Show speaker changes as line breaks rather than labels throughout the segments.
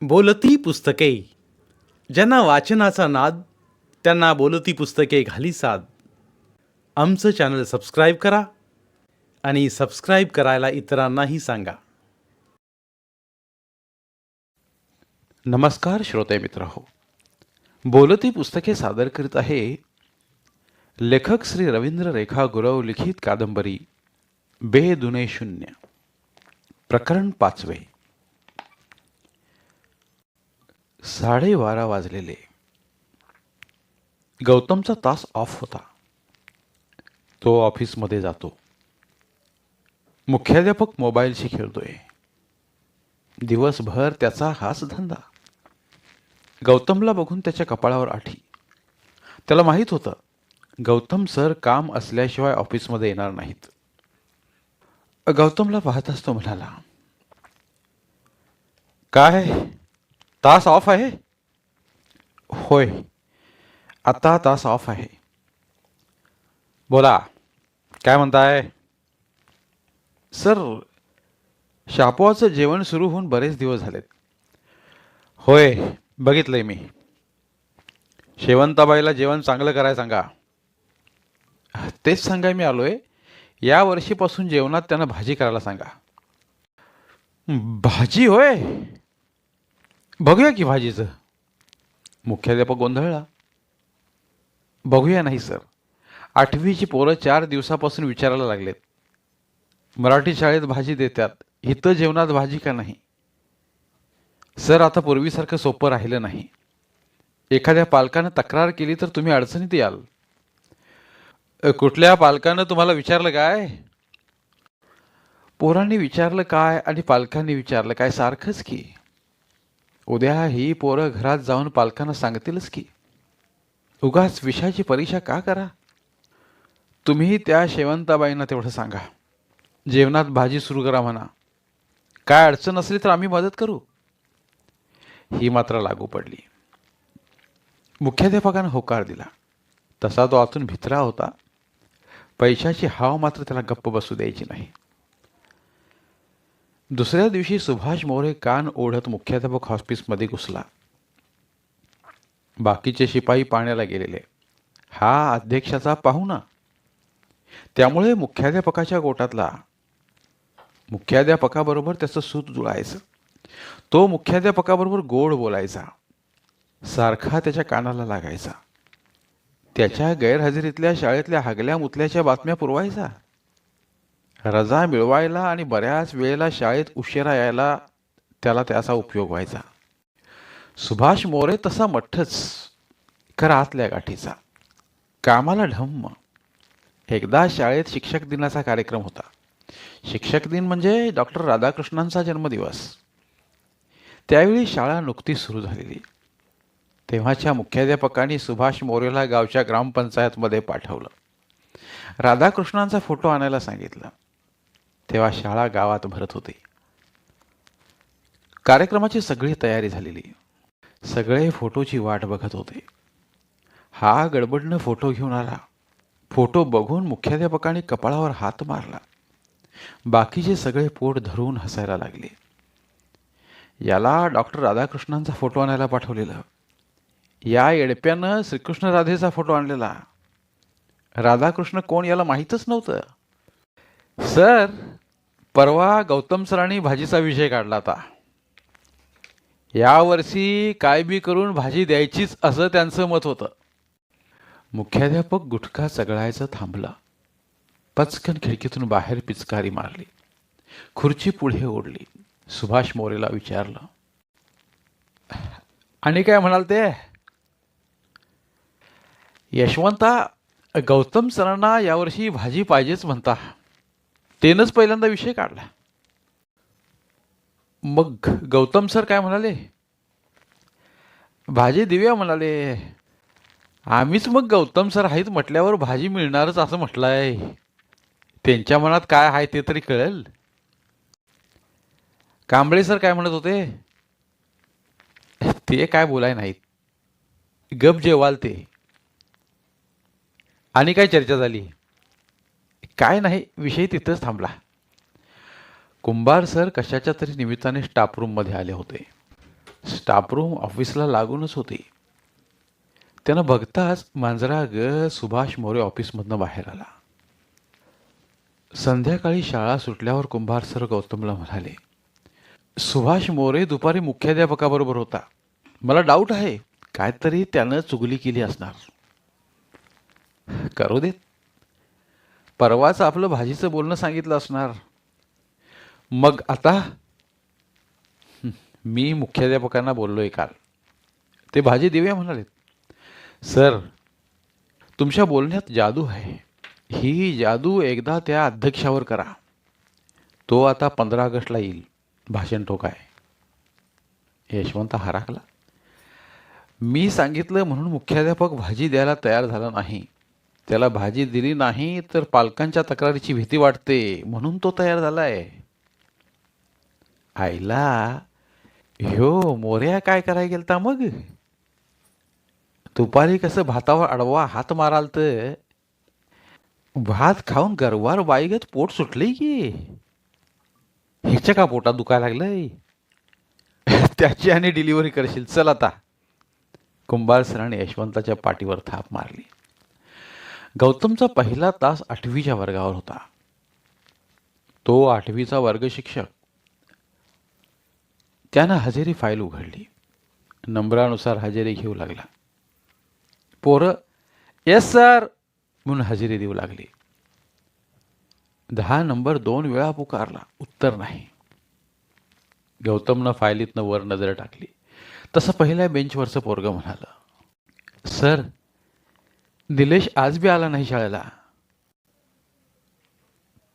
बोलती पुस्तके. ज्यांना वाचनाचा नाद त्यांना बोलती पुस्तके घाली साद. आमचं चॅनल सबस्क्राईब करा आणि सबस्क्राईब करायला इतरांनाही सांगा. नमस्कार श्रोते मित्रहो, बोलती पुस्तके सादर करीत आहे लेखक श्री रवींद्र रेखा गुरव लिखित कादंबरी बेदुने शून्य, प्रकरण 5. 12:30 वाजलेले. गौतमचा तास ऑफ होता. तो ऑफिसमध्ये जातो. मुख्याध्यापक मोबाईलशी खेळतोय. दिवसभर त्याचा हाच धंदा. गौतमला बघून त्याच्या कपाळावर आठी. त्याला माहीत होतं गौतम सर काम असल्याशिवाय ऑफिसमध्ये येणार नाहीत. गौतमला पाहताच तो म्हणाला, काय तास ऑफ आहे? होय, आता तास ऑफ आहे. बोला, काय म्हणताय? सर, शापोआचं जेवण सुरू होऊन बरेच दिवस झालेत. होय, बघितलंय मी. शेवंताबाईला जेवण चांगलं करायला सांगा. तेच सांगाय मी आलोय. या वर्षीपासून जेवणात त्यांना भाजी करायला सांगा. भाजी होय, बघूया की भाजीचं. मुख्याध्यापक गोंधळला. बघूया नाही सर, 8वीची पोरं 4 दिवसापासून विचारायला लागलेत. मराठी शाळेत भाजी देतात, इथं जेवणात भाजी का नाही? सर, आता पूर्वीसारखं सोपं राहिलं नाही. एखाद्या पालकानं तक्रार केली तर तुम्ही अडचणीत याल. कुठल्या पालकानं तुम्हाला विचारलं काय? पोरांनी विचारलं काय आणि पालकांनी विचारलं काय सारखंच की. उद्या ही पोरं घरात जाऊन पालकांना सांगतीलच की. उगाच विषयाची परीक्षा का करा? तुम्ही त्या शेवंताबाईंना तेवढं सांगा, जेवणात भाजी सुरू करा म्हणा. काय अडचण असली तर आम्ही मदत करू. ही मात्र लागू पडली. मुख्याध्यापकानं होकार दिला. तसा तो आतून भित्रा होता. पैशाची हाव मात्र त्याला गप्प बसू द्यायची नाही. दुसऱ्या दिवशी सुभाष मोरे कान ओढत मुख्याध्यापक ऑफिसमध्ये घुसला. बाकीचे शिपाई पाण्याला गेलेले. हा अध्यक्षाचा पाहुणा. त्यामुळे मुख्याध्यापकाच्या गोटातला. मुख्याध्यापकाबरोबर त्याचं सूत जुळायचं. तो मुख्याध्यापकाबरोबर गोड बोलायचा. सारखा त्याच्या कानाला लागायचा. त्याच्या गैरहजेरीतल्या शाळेतल्या हागल्या मुतल्याच्या बातम्या पुरवायचा. रजा मिळवायला आणि बऱ्याच वेळेला शाळेत उशिरा यायला त्याला त्याचा उपयोग व्हायचा. सुभाष मोरे तसा मठ्ठच, खरा आतल्या गाठीचा. कामाला ढम्म. एकदा शाळेत शिक्षक दिनाचा कार्यक्रम होता. शिक्षक दिन म्हणजे डॉक्टर राधाकृष्णांचा जन्मदिवस. त्यावेळी शाळा नुकतीच सुरू झालेली. तेव्हाच्या मुख्याध्यापकांनी सुभाष मोरेला गावच्या ग्रामपंचायतमध्ये पाठवलं. राधाकृष्णांचा फोटो आणायला सांगितलं. तेव्हा शाळा गावात भरत होती. कार्यक्रमाची सगळी तयारी झालेली. सगळे फोटोची वाट बघत होते. हा गडबडनं फोटो घेऊन आला. फोटो बघून मुख्याध्यापकाने कपाळावर हात मारला. बाकीचे सगळे पोट धरून हसायला लागले. याला डॉक्टर राधाकृष्णांचा फोटो आणायला पाठवलेलं. या येडप्यानं श्रीकृष्ण राधेचा फोटो आणलेला. राधाकृष्ण कोण याला माहीतच नव्हतं. सर, परवा गौतम सरांनी भाजीचा विषय काढला होता. यावर्षी काय बी करून भाजी द्यायचीच असं त्यांचं मत होतं. मुख्याध्यापक गुटखा चगळायचं थांबला. पचकन खिडकीतून बाहेर पिचकारी मारली. खुर्ची पुढे ओढली. सुभाष मोरेला विचारलं, आणि काय म्हणाल ते? यशवंता, गौतम सरांना यावर्षी भाजी पाहिजेच म्हणता. तेनच पहिल्यांदा विषय काढला. मग गौतम सर काय म्हणाले? भाजी देऊया म्हणाले. आम्हीच मग गौतम सर आहेत म्हटल्यावर भाजी मिळणारच असं म्हटलंय. त्यांच्या मनात काय आहे ते तरी कळेल. कांबळे सर काय म्हणत होते? ते काय बोलाय नाहीत, गप जेवाल ते. आणि काय चर्चा झाली? काय नाही, विषय तिथंच थांबला. कुंभार सर कशाच्या तरी निमित्ताने स्टाफ रूममध्ये आले होते. स्टाफरूम ऑफिसला लागूनच होती. त्यानं बघताच मांजरा सुभाष मोरे ऑफिसमधनं बाहेर आला. संध्याकाळी शाळा सुटल्यावर कुंभार सर गौतमला म्हणाले, सुभाष मोरे दुपारी मुख्याध्यापकाबरोबर होता. मला डाऊट आहे काहीतरी त्यानं चुगली केली असणार. करू देत, परवाच आपलं भाजीचं बोलणं सांगितलं असणार. मग आता मी मुख्याध्यापकांना बोललोय काल. ते भाजी देऊया म्हणालेत. सर, तुमच्या बोलण्यात जादू आहे. ही जादू एकदा त्या अध्यक्षावर करा. तो आता 15 ऑगस्टला येईल भाषण ठोकाय. यशवंत हराकला. मी सांगितलं म्हणून मुख्याध्यापक भाजी द्यायला तयार झाला नाही. त्याला भाजी दिली नाही तर पालकांच्या तक्रारीची भीती वाटते म्हणून तो तयार झालाय. आईला, ह्यो मोर्या काय करायला गेलता मग? दुपारी कसं भातावर अडवा हात माराल तर भात खाऊन गरवार बाईगत पोट सुटलंय की. ह्याच्या का पोटात दुखायला लागलंय? त्याची आणि डिलिव्हरी करशील. चल आता. कुंभार सरांनी यशवंताच्या पाठीवर थाप मारली. गौतमचा पहिला तास 8वीच्या वर्गावर होता. तो 8वीचा वर्ग शिक्षक. त्यानं हजेरी फाईल उघडली. नंबरानुसार हजेरी घेऊ लागला. पोरं येस सर म्हणून हजेरी देऊ लागली. 10 नंबर 2 वेळा पुकारला, उत्तर नाही. गौतमनं फायलीतनं वर नजर टाकली. तसं पहिल्या बेंचवरचं पोरगं म्हणालं, सर, निलेश आज बी आला नाही शाळेला.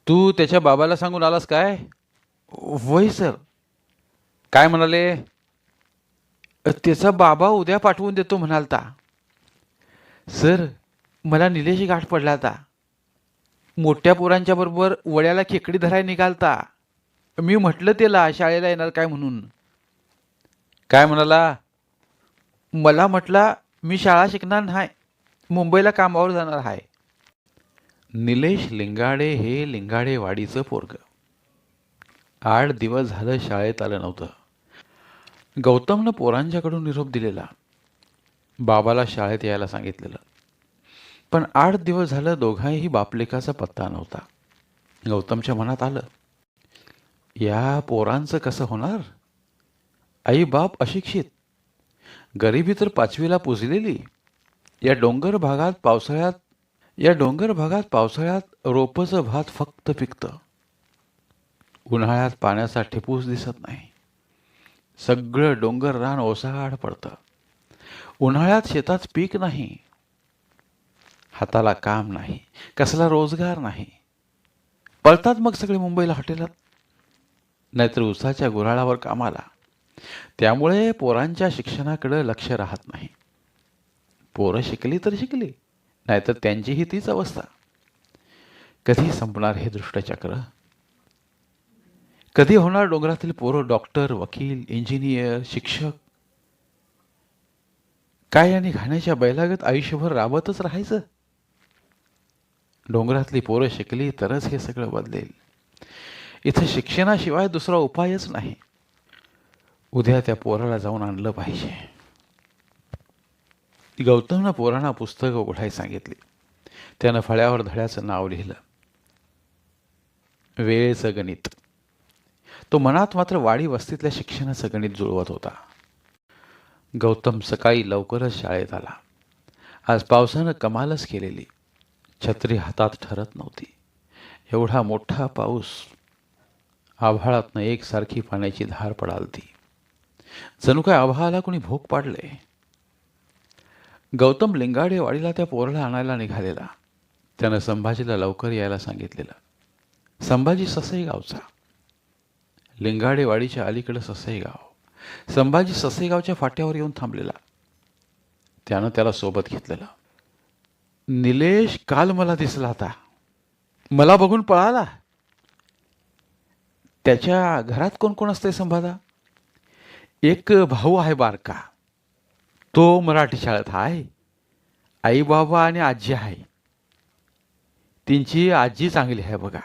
तू त्याच्या बाबाला सांगून आलास काय? वय सर. काय म्हणाले? त्याचा बाबा उद्या पाठवून देतो म्हणालता. सर, मला निलेश गाठ पडला आता. मोठ्या पोरांच्या बरोबर वड्याला खेकडी धराय निघालता. मी म्हटलं त्याला शाळेला येणार काय म्हणून. काय म्हणाला? मला म्हटला मी शाळा शिकणार नाही, मुंबईला कामावर जाणार आहे. निलेश लिंगाडे हे लिंगाडेवाडीचं पोरग. 8 दिवस झालं शाळेत आलं नव्हतं. गौतमनं पोरांच्याकडून निरोप दिलेला, बाबाला शाळेत यायला सांगितलेलं. पण 8 दिवस झालं दोघांही बापलेकाचा पत्ता नव्हता. गौतमच्या मनात आलं, या पोरांचं कसं होणार? आई बाप अशिक्षित, गरिबी तर 5वीला पुजलेली. या डोंगर भागात पावसाळ्यात रोपचं भात फक्त पिकतं. उन्हाळ्यात पाण्याचा ठिपूस दिसत नाही. सगळं डोंगर रान ओसाड पडतं. उन्हाळ्यात शेतात पीक नाही. हाताला काम नाही, कसला रोजगार नाही. पळतात मग सगळे मुंबईला हॉटेलात, नाहीतर उसाच्या गुऱ्हाळावर कामाला. त्यामुळे पोरांच्या शिक्षणाकडे लक्ष राहत नाही. पोरं शिकली तर शिकली, नाहीतर त्यांचीही तीच अवस्था. कधी संपणार हे दुष्टचक्र? कधी होणार डोंगरातील पोरं डॉक्टर, वकील, इंजिनियर, शिक्षक? काय आणि घाण्याच्या बैलागत आयुष्यभर राबतच राहायचं? डोंगरातली पोरं शिकली तरच हे सगळं बदलेल. इथं शिक्षणाशिवाय दुसरा उपायच नाही. उद्या त्या पोराला जाऊन आणलं पाहिजे. गौतमनं पोरांना पुस्तक उघडायला सांगितली. त्यानं फळ्यावर धड्याचं नाव लिहिलं, वेळेचं गणित. तो मनात मात्र वाडी वस्तीतल्या शिक्षणाचं गणित जुळवत होता. गौतम सकाळी लवकरच शाळेत आला. आज पावसानं कमालच केलेली. छत्री हातात ठरत नव्हती. एवढा मोठा पाऊस. आभाळातनं एकसारखी पाण्याची धार पडालती. जणू काय आभाळाला कोणी भोग पाडले. गौतम लिंगाडेवाडीला त्या पोराला आणायला निघालेला. त्यानं संभाजीला लवकर यायला सांगितलेलं. संभाजी ससेगावचा. लिंगाडेवाडीच्या अलीकडं ससेगाव. संभाजी ससेगावच्या फाट्यावर येऊन थांबलेला. त्यानं त्याला सोबत घेतलेलं. निलेश काल मला दिसला होता. मला बघून पळाला. त्याच्या घरात कोण कोण असते संभादा? एक भाऊ आहे बारका, तो मराठी शाळेत आहे. आई बाबा आणि आजी आहे. त्यांची आजी चांगली आहे बघा.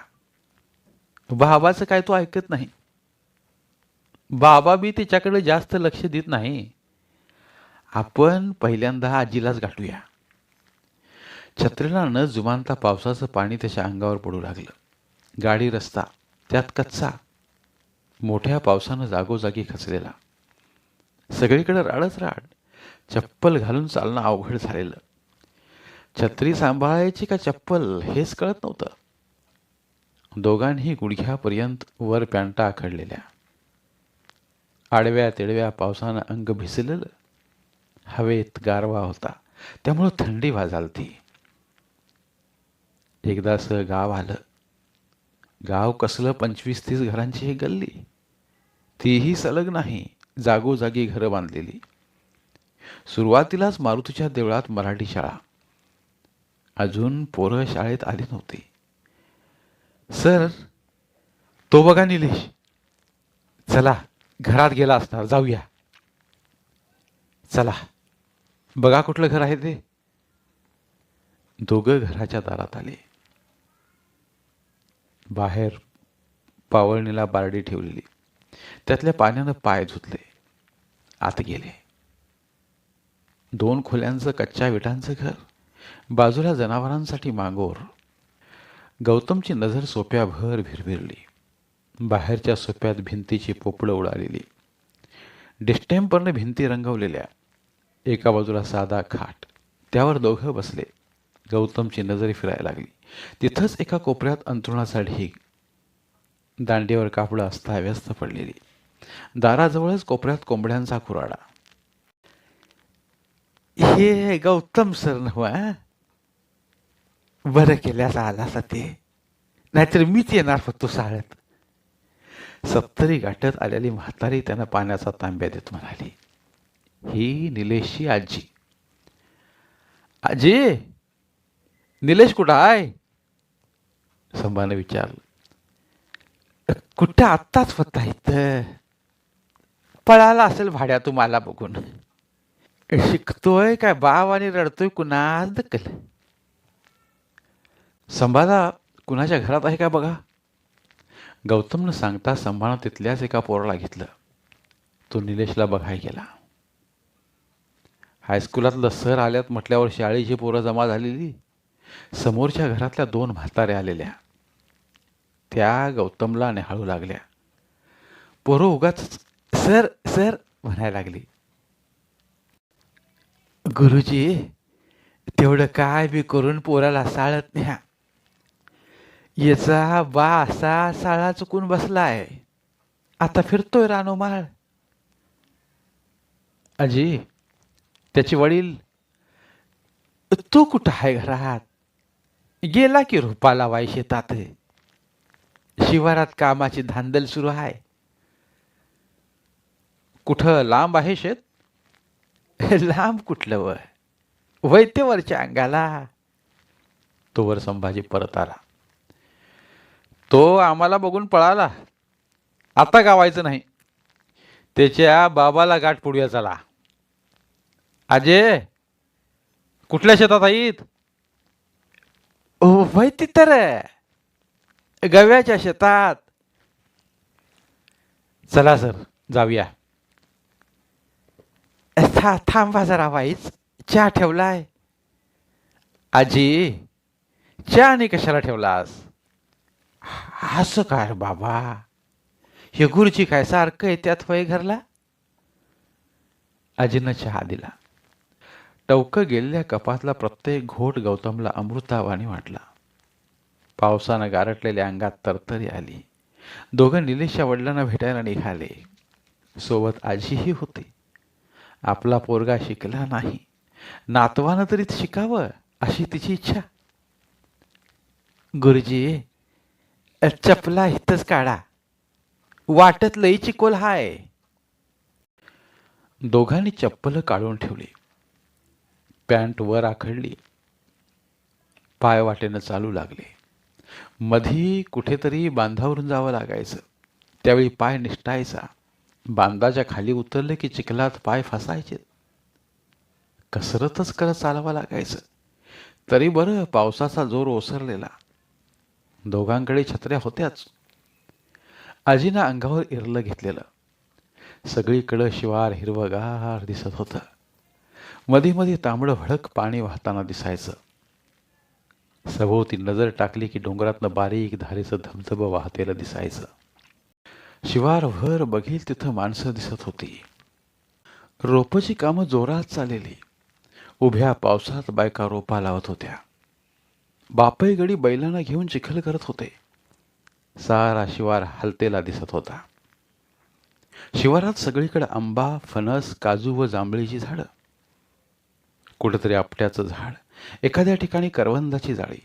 बाबाचं काय तो ऐकत नाही. बाबा बी तिच्याकडे जास्त लक्ष देत नाही. आपण पहिल्यांदा आजीलाच गाठूया. छत्रीला न जुमानता पावसाचं पाणी त्याच्या अंगावर पडू लागलं. गाडी रस्ता त्यात कच्चा, मोठ्या पावसानं जागोजागी खचलेला. सगळीकडे राडच राड. चप्पल घालून चालणं अवघड झालेलं. छत्री सांभाळायची का चप्पल हेच कळत नव्हतं. दोघांही गुडघ्यापर्यंत वर पॅन्टा आखडलेल्या. आडव्या तिडव्या पावसानं अंग भिजलेलं. हवेत गारवा होता, त्यामुळं थंडी वाजालती. एकदाचं गाव आलं. गाव कसलं 25-30 घरांची एक गल्ली, तीही सलग नाही, जागोजागी घरं बांधलेली. सुरुवातीलाच मारुतीच्या देवळात मराठी शाळा. अजून पोरं शाळेत आली नव्हती. सर, तो बघा निलेश. चला, घरात गेला असणार, जाऊया. चला, बघा कुठलं घर आहे ते. दोघं घराच्या दारात आले. बाहेर पावळणीला बारडी ठेवलेली, त्यातल्या पाण्यानं पाय धुतले. आत गेले. 2 खोल्यांचं कच्च्या विटांचं घर, बाजूला जनावरांसाठी मांगोर. गौतमची नजर सोप्याभर भिरभिरली. बाहेरच्या सोप्यात भिंतीची पोपळं उडालेली, डिस्टेम्परने भिंती रंगवलेल्या. एका बाजूला साधा खाट, त्यावर दोघं बसले. गौतमची नजर फिरायला लागली. तिथंच एका कोपऱ्यात अंथरुणाचा ढीग, दांडीवर कापडं अस्ताव्यस्त पडलेली. दाराजवळच कोपऱ्यात कोंबड्यांचा खुराडा. हे गौतम सर नव्ह? बरं केल्यास आलासा ते, नाहीतर मीच येणार होतो साळ्यात. 70 गाठत आलेली म्हातारी त्यानं पाण्याचा तांब्या देत म्हणाली, ही निलेशची आजी. आजी, निलेश कुठं आहे? संभानं विचारलं. कुठं आत्ताच होता इथं. पळाला असेल भाड्या तुम्हाला बघून. शिकतोय काय बाव आणि रडतोय कुणाच दक्कल. संभाला कुणाच्या घरात आहे का बघा. गौतमनं सांगता संभानं तिथल्याच एका पोराला घेतलं. तो निलेशला बघाय गेला. हायस्कुलातलं सर आल्यात म्हटल्यावर शाळेची पोरं जमा झालेली. समोरच्या घरातल्या 2 म्हाताऱ्या आलेल्या. त्या गौतमला निहाळू लागल्या. पोरं उगाच सर सर म्हणायला लागली. गुरुजी, तेवढं काय बी करून पोराला साळत न्या. याचा बा असा साळा चुकून बसलाय, आता फिरतोय रानोमाळ. आजी, त्याचे वडील. तो कुठं आहे घरात? गेला की रोपाला वाय शेतात. शिवारात कामाची धांदल सुरू आहे. कुठं लांब आहे शेत? लांब कुठलं वैतेवरच्या अंगाला. तोवर संभाजी परत आला. तो आम्हाला बघून पळाला. आता गावायचं नाही. त्याच्या बाबाला गाठ पुढूया चला. अजय, कुठल्या शेतात आहेत? वय ती तर गव्याच्या शेतात. चला सर, जाऊया. थांबा जरा वाईच, चहा ठेवलाय. आजी, चहा आणि कशाला ठेवलास? असं काय बाबा, हे गुरुजी काय सारखं येत्यात होय घरला? आजीनं चहा दिला. टवकं गेलेल्या कपातला प्रत्येक घोट गौतमला अमृतावाणी वाटला. पावसानं गारटलेल्या अंगात तरतरी आली. दोघं निलेशच्या वडिलांना भेटायला निघाले. सोबत आजीही होती. आपला पोरगा शिकला नाही, नातवानं तरी शिकावं अशी तिची इच्छा. गुरुजी, चपला इथंच काढा, वाटत लई चिकोल हाय. दोघांनी चप्पल काढून ठेवली. पॅन्ट वर आखडली. पाय वाटेनं चालू लागले. मधी कुठेतरी बांधावरून जावं लागायचं. त्यावेळी पाय निष्ठायचा. बांधाच्या खाली उतरले की चिखलात पाय फसायचे. कसरतच करत चालावं लागायचं. तरी बरं, पावसाचा जोर ओसरलेला. दोघांकडे छत्र्या होत्याच. आजीनं अंगावर इरलं घेतलेलं. सगळीकडं शिवार हिरवगार दिसत होतं. मध्ये मध्ये तांबडं भडक पाणी वाहताना दिसायचं. सभोवती नजर टाकली की डोंगरातनं बारीक धारेचं धबधबं वाहतेलं दिसायचं. शिवारभर बघील तिथं माणसं दिसत होती. रोपाची कामं जोरात चाललेली. उभ्या पावसात बायका रोपा लावत होत्या. बापई गडी बैलांना घेऊन चिखल करत होते. सारा शिवार हलतेला दिसत होता. शिवारात सगळीकडे आंबा, फणस, काजू व जांभळीची झाडं. कुठेतरी आपट्याचं झाड, एखाद्या ठिकाणी करवंदाची जाळी.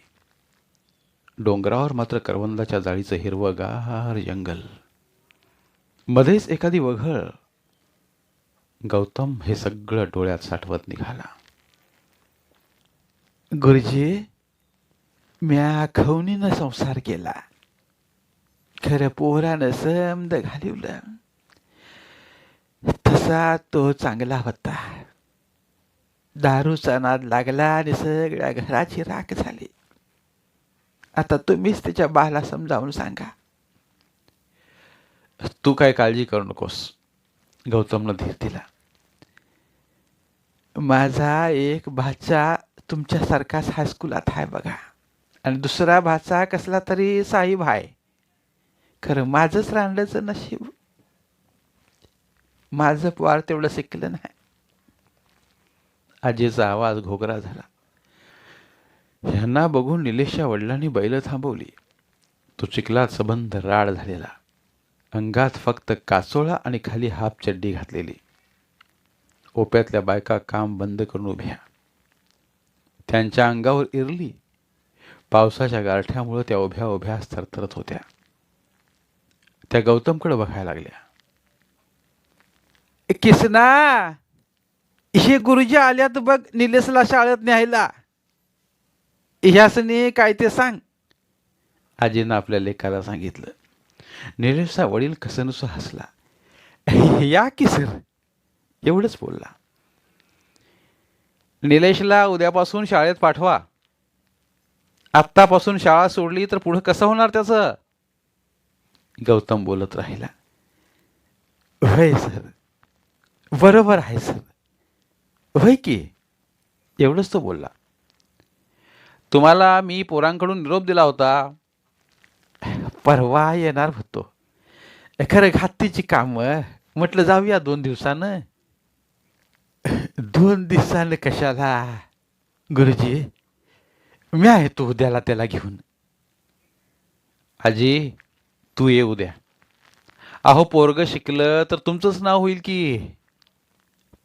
डोंगरावर मात्र करवंदाच्या जाळीचं हिरवंगार जंगल. मध्येच एखादी वघळ. गौतम हे सगळं डोळ्यात साठवत निघाला. गुरुजी, म्या खवनीनं संसार केला. खरं पोरानं समद घालिवलं. तसा तो चांगला होता. दारूचा नाद लागला आणि सगळ्या घराची राख झाली. आता तुम्हीच त्याच्या बाला समजावून सांगा. तू काय काळजी करू नकोस, गौतमनं धीर दिला. माझा एक भाचा तुमच्यासारखाच हायस्कूलात आहे बघा, आणि दुसरा भाचा कसला तरी साहेब आहे. खरं माझंच रांडचं नशीब. माझं पोर तेवढं शिकलं नाही. आजीचा आवाज घोगरा झाला. ह्यांना बघून निलेशच्या वडिलांनी बैल थांबवली. तो चिखलात सबंध राड झालेला. अंगात फक्त कासोळा आणि खाली हाफ चड्डी घातलेली. ओप्यातल्या बायका काम बंद करून उभ्या. त्यांच्या अंगावर इरली. पावसाच्या गारठ्यामुळे त्या उभ्या उभ्या थरथरत होत्या. त्या गौतमकडे बघायला लागल्या. किसना, हे गुरुजी आल्यात बघ निलेशला शाळेत न्यायला. ह्यासनी काय ते सांग. आजीनं आपल्या लेकाला सांगितलं. निलेशचा वडील कसनुस हसला. या की सर, एवढंच बोलला. निलेशला उद्यापासून शाळेत पाठवा. आत्तापासून शाळा सोडली तर पुढं कसं होणार त्याचं. गौतम बोलत राहिला. होय सर, बरोबर आहे सर, होय की, एवढंच तो बोलला. तुम्हाला मी पोरांकडून निरोप दिला होता. परवा येणार होतो. खरं घातीची कामं, म्हटलं जाऊया 2 दिवसानं. 2 दिवसानं कशाला गुरुजी, मी आहे तो उद्याला त्याला घेऊन. आजी, तू ये उद्या. अहो पोरग शिकलं तर तुमचंच नाव होईल की,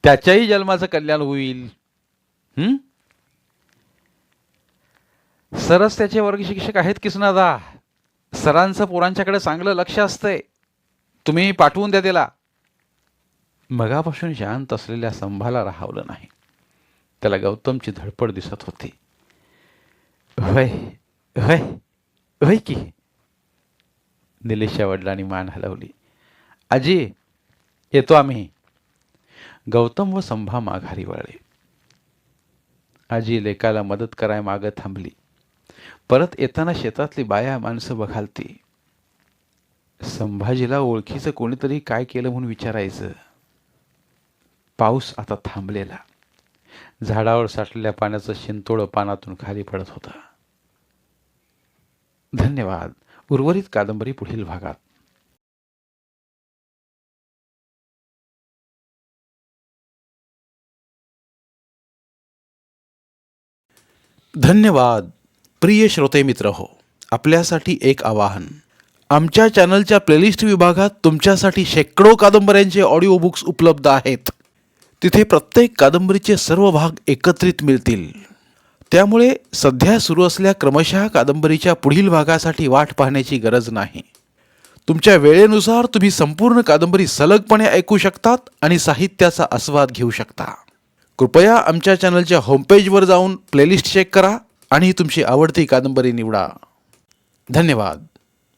त्याच्याही जन्माचं कल्याण होईल. सरच त्याचे वर्ग शिक्षक आहेत किसनादा. सरांचं पोरांच्याकडे चांगलं लक्ष असतंय. तुम्ही पाठवून द्या त्याला. मगापासून शांत असलेल्या संभाला राहावलं नाही. त्याला गौतमची धडपड दिसत होती. होय होय होय की, निलेशच्या वडिलांनी मान हलवली. आजी, येतो आम्ही. गौतम व संभा माघारी वळले. आजी लेकाला मदत कराय मागं थांबली. परत येताना शेतातली बाया माणसं बघालती. संभाजीला ओळखीचं कोणीतरी काय केलं म्हणून विचारायचं. पाऊस आता थांबलेला. झाडावर साठलेल्या पाण्याचं शिंतोडं पानातून खाली पडत होतं. धन्यवाद. उर्वरित कादंबरी पुढील भागात.
धन्यवाद. प्रिय श्रोते मित्र हो, आपल्यासाठी एक आवाहन. आमच्या चॅनलच्या प्लेलिस्ट विभागात तुमच्यासाठी शेकडो कादंबऱ्यांचे ऑडिओ बुक्स उपलब्ध आहेत. तिथे प्रत्येक कादंबरीचे सर्व भाग एकत्रित मिळतील. त्यामुळे सध्या सुरू असलेल्या क्रमशः कादंबरीच्या पुढील भागासाठी वाट पाहण्याची गरज नाही. तुमच्या वेळेनुसार तुम्ही संपूर्ण कादंबरी सलगपणे ऐकू शकतात आणि साहित्याचा आस्वाद घेऊ शकता. कृपया आमच्या चॅनलच्या होमपेजवर जाऊन प्लेलिस्ट चेक करा आणि तुमची आवडती कादंबरी निवडा. धन्यवाद.